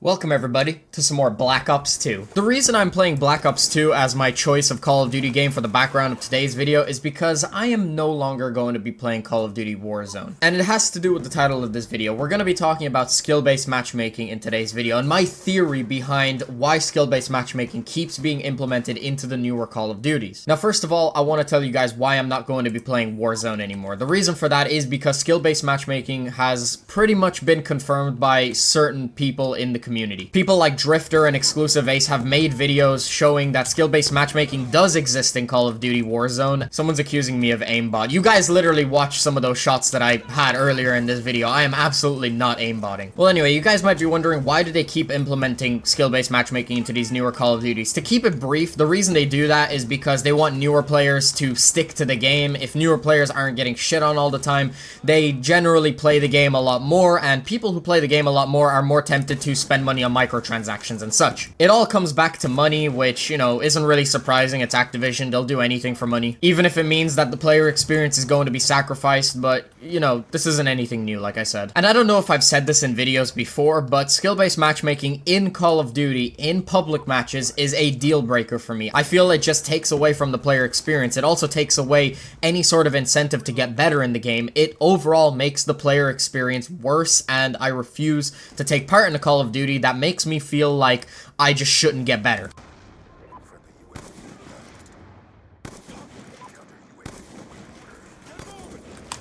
Welcome everybody to some more Black Ops 2. The reason I'm playing Black Ops 2 as my choice of Call of Duty game for the background of today's video is because I am no longer going to be playing Call of Duty Warzone. And it has to do with the title of this video. We're going to be talking about skill-based matchmaking in today's video and my theory behind why skill-based matchmaking keeps being implemented into the newer Call of Duties. Now first of all, I want to tell you guys why I'm not going to be playing Warzone anymore. The reason for that is because skill-based matchmaking has pretty much been confirmed by certain people in the community. People like Drifter and Exclusive Ace have made videos showing that skill-based matchmaking does exist in Call of Duty Warzone. Someone's accusing me of aimbot. You guys literally watched some of those shots that I had earlier in this video. I am absolutely not aimbotting. Well, anyway, you guys might be wondering, why do they keep implementing skill-based matchmaking into these newer Call of Duties? To keep it brief, the reason they do that is because they want newer players to stick to the game. If newer players aren't getting shit on all the time, they generally play the game a lot more, and people who play the game a lot more are more tempted to spend money on microtransactions and such. It all comes back to money, which, you know, isn't really surprising. It's Activision. They'll do anything for money, even if it means that the player experience is going to be sacrificed. But, you know, this isn't anything new, like I said. And I don't know if I've said this in videos before, but skill-based matchmaking in Call of Duty in public matches is a deal breaker for me. I feel it just takes away from the player experience. It also takes away any sort of incentive to get better in the game. It overall makes the player experience worse, and I refuse to take part in a Call of Duty that makes me feel like I just shouldn't get better.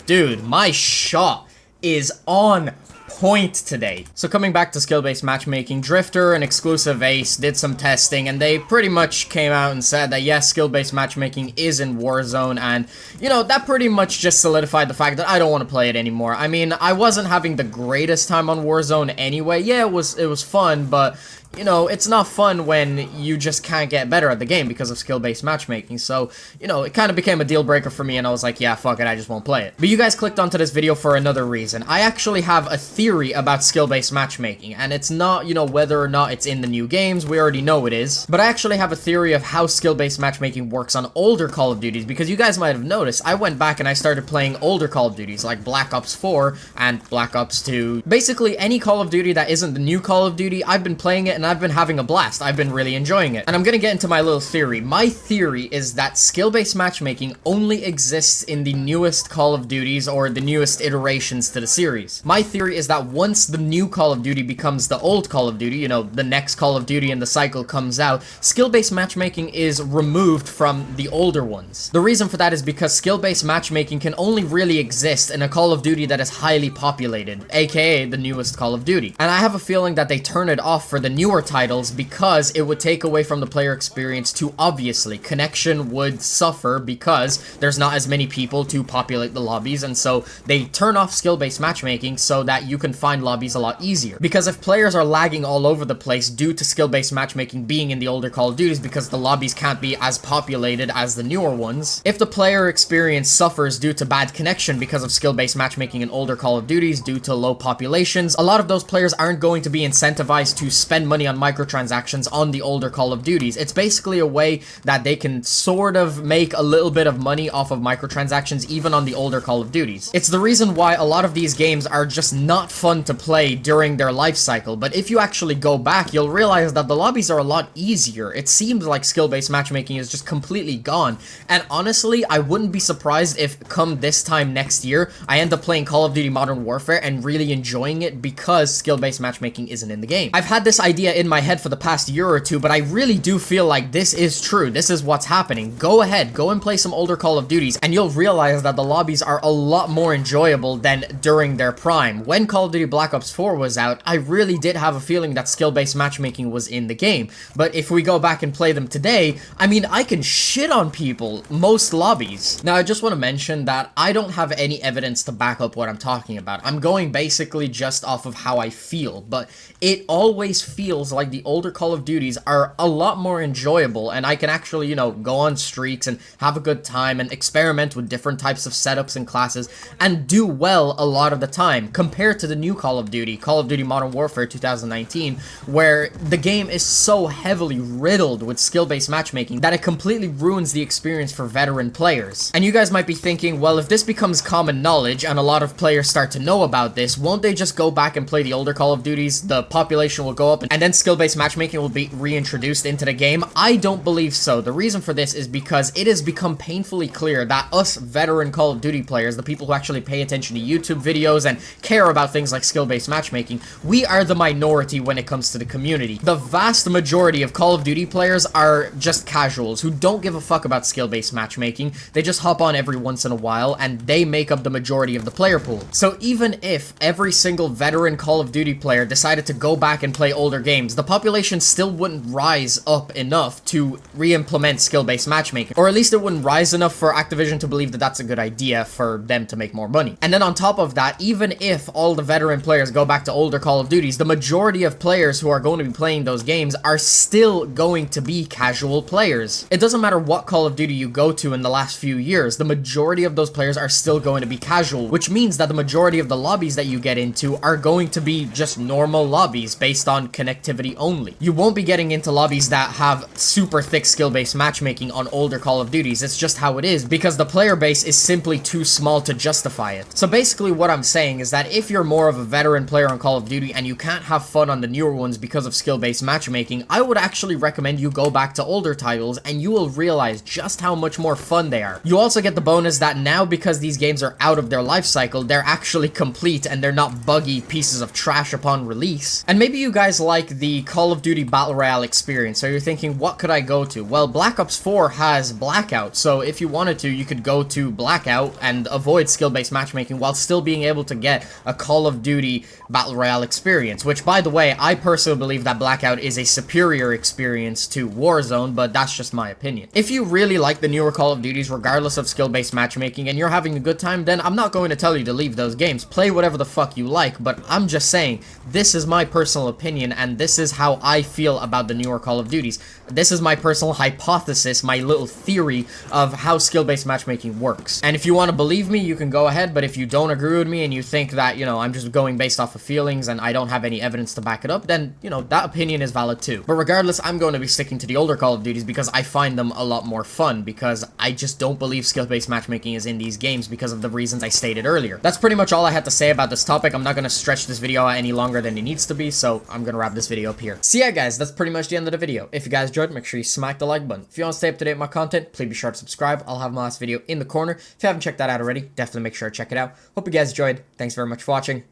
Dude, my shot is on point today. So coming back to skill-based matchmaking, Drifter and Exclusive Ace did some testing and they pretty much came out and said that yes, skill-based matchmaking is in Warzone, and you know, that pretty much just solidified the fact that I don't want to play it anymore. I mean, I wasn't having the greatest time on Warzone anyway. Yeah, it was fun, but you know, it's not fun when you just can't get better at the game because of skill-based matchmaking. So, you know, it kind of became a deal breaker for me and I was like, yeah, fuck it, I just won't play it. But you guys clicked onto this video for another reason. I actually have a theory about skill-based matchmaking, and it's not, you know, whether or not it's in the new games. We already know it is. But I actually have a theory of how skill-based matchmaking works on older Call of Duties, because you guys might have noticed, I went back and I started playing older Call of Duties like Black Ops 4 and Black Ops 2. Basically, any Call of Duty that isn't the new Call of Duty, I've been playing it and I've been having a blast. I've been really enjoying it. And I'm gonna get into my little theory. My theory is that skill-based matchmaking only exists in the newest Call of Duties or the newest iterations to the series. My theory is that once the new Call of Duty becomes the old Call of Duty, you know, the next Call of Duty in the cycle comes out, skill-based matchmaking is removed from the older ones. The reason for that is because skill-based matchmaking can only really exist in a Call of Duty that is highly populated, aka the newest Call of Duty. And I have a feeling that they turn it off for the newer titles because it would take away from the player experience too obviously. Connection would suffer because there's not as many people to populate the lobbies, and so they turn off skill-based matchmaking so that you can find lobbies a lot easier. Because if players are lagging all over the place due to skill-based matchmaking being in the older Call of Duties because the lobbies can't be as populated as the newer ones, if the player experience suffers due to bad connection because of skill-based matchmaking in older Call of Duties due to low populations, a lot of those players aren't going to be incentivized to spend money on microtransactions on the older Call of Duties. It's basically a way that they can sort of make a little bit of money off of microtransactions even on the older Call of Duties. It's the reason why a lot of these games are just not fun to play during their life cycle, but if you actually go back, you'll realize that the lobbies are a lot easier. It seems like skill-based matchmaking is just completely gone, and honestly, I wouldn't be surprised if come this time next year, I end up playing Call of Duty Modern Warfare and really enjoying it because skill-based matchmaking isn't in the game. I've had this idea in my head for the past year or two, but I really do feel like this is true. This is what's happening. Go ahead, go and play some older Call of Duties, and you'll realize that the lobbies are a lot more enjoyable than during their prime. When Call of Duty Black Ops 4 was out, I really did have a feeling that skill-based matchmaking was in the game, but if we go back and play them today, I mean, I can shit on people most lobbies. Now, I just want to mention that I don't have any evidence to back up what I'm talking about. I'm going basically just off of how I feel, but it always feels like the older Call of Duties are a lot more enjoyable, and I can actually, you know, go on streaks and have a good time and experiment with different types of setups and classes and do well a lot of the time compared to the new Call of Duty Modern Warfare 2019, where the game is so heavily riddled with skill-based matchmaking that it completely ruins the experience for veteran players. And you guys might be thinking, well, if this becomes common knowledge and a lot of players start to know about this, won't they just go back and play the older Call of Duties? The population will go up and then skill-based matchmaking will be reintroduced into the game? I don't believe so. The reason for this is because it has become painfully clear that us veteran Call of Duty players, the people who actually pay attention to YouTube videos and care about things like skill-based matchmaking, we are the minority when it comes to the community. The vast majority of Call of Duty players are just casuals who don't give a fuck about skill-based matchmaking. They just hop on every once in a while and they make up the majority of the player pool. So even if every single veteran Call of Duty player decided to go back and play older games, the population still wouldn't rise up enough to re-implement skill-based matchmaking. Or at least it wouldn't rise enough for Activision to believe that that's a good idea for them to make more money. And then on top of that, even if all the veteran players go back to older Call of Duties, the majority of players who are going to be playing those games are still going to be casual players. It doesn't matter what Call of Duty you go to in the last few years, the majority of those players are still going to be casual, which means that the majority of the lobbies that you get into are going to be just normal lobbies based on connectivity only. You won't be getting into lobbies that have super thick skill-based matchmaking on older Call of Duties. It's just how it is, because the player base is simply too small to justify it. So basically what I'm saying is that if you're more of a veteran player on Call of Duty and you can't have fun on the newer ones because of skill-based matchmaking, I would actually recommend you go back to older titles and you will realize just how much more fun they are. You also get the bonus that now, because these games are out of their life cycle, they're actually complete and they're not buggy pieces of trash upon release. And maybe you guys like the Call of Duty Battle Royale experience, so you're thinking, what could I go to? Well, Black Ops 4 has Blackout, so if you wanted to, you could go to Blackout and avoid skill-based matchmaking while still being able to get a Call of Duty Battle Royale experience, which, by the way, I personally believe that Blackout is a superior experience to Warzone, but that's just my opinion. If you really like the newer Call of Duties, regardless of skill-based matchmaking, and you're having a good time, then I'm not going to tell you to leave those games. Play whatever the fuck you like, but I'm just saying, this is my personal opinion, and this is how I feel about the newer Call of Duties. This is my personal hypothesis, my little theory of how skill-based matchmaking works. And if you want to believe me, you can go ahead, but if you don't agree with me and you think that, you know, I'm just going based off of feelings and I don't have any evidence to back it up, then, you know, that opinion is valid too. But regardless, I'm going to be sticking to the older Call of Duties because I find them a lot more fun, because I just don't believe skill-based matchmaking is in these games because of the reasons I stated earlier. That's pretty much all I had to say about this topic. I'm not going to stretch this video out any longer than it needs to be, so I'm going to wrap this video up here. So yeah, guys, that's pretty much the end of the video. If you guys enjoyed, make sure you smack the like button. If you want to stay up to date with my content, please be sure to subscribe. I'll have my last video in the corner. If you haven't checked that out already, definitely make sure to check it out. Hope you guys enjoyed. Thanks very much for watching.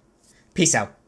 Peace out.